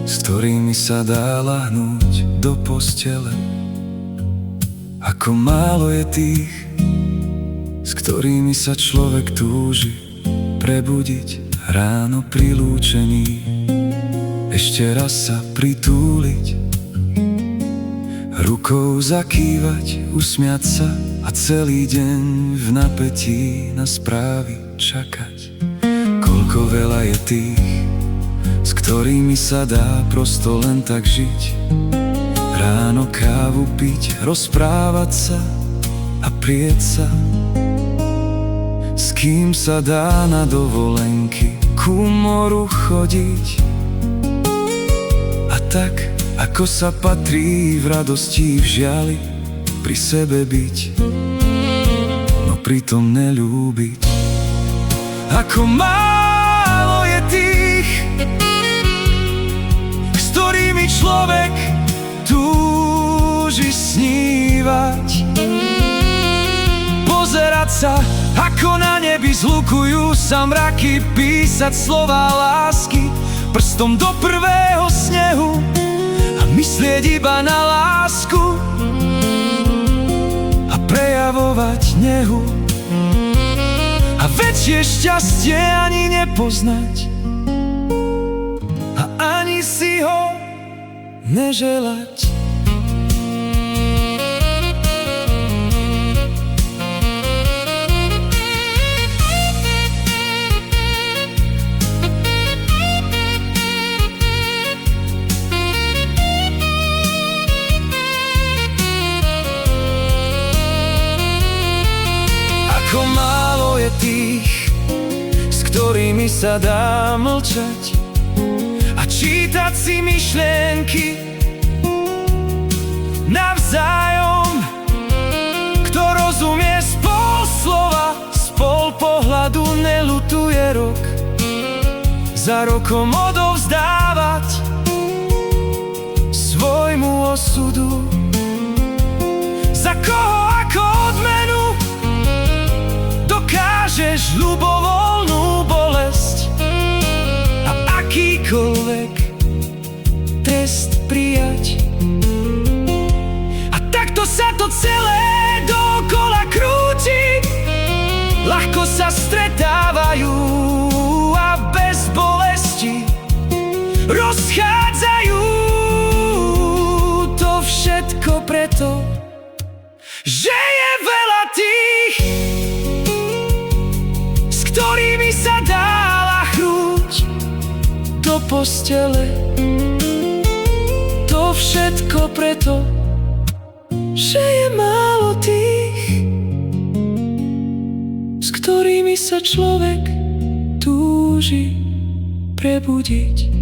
s ktorými sa dá lahnúť do postele. Ako málo je tých, s ktorými sa človek túži prebudiť ráno pri lúčení, ešte raz sa pritúliť, rukou zakývať, usmiať sa a celý deň v napätí na správy čakať. Koľko veľa je tých, s ktorými sa dá prosto len tak žiť, ráno kávu piť, rozprávať sa a prieť sa, s kým sa dá na dovolenky ku moru chodiť. A tak, ako sa patrí, v radosti, v žiali, pri sebe byť, no pritom neľúbiť. Ako málo je tých, s ktorými človek túži snívať, pozerať sa, ako na nebi zlukujú sa mraky, písať slová lásky prstom do prvého snehu a myslieť iba na lásku a prejavovať nehu a väčšie šťastie ani nepoznať a ani si ho neželať. Ako málo je tých, s ktorými sa dá mlčať a čítať si myšlienky navzájom. Kto rozumie z pol slova, z pol pohľadu, neľutuje rok za rokom odovzdávať svojmu osudu. Za koho ako odmenu dokážeš ľubovoľnú bolesť a akýkoľvek trest prijať. A takto sa to celé dookola krúti, ľahko sa stretávajú a bez bolesti rozchádzajú. To všetko preto, že je veľa tých, s ktorými sa dá ľahnúť do postele. To všetko preto, že je málo tých, s ktorými sa človek túži prebudiť.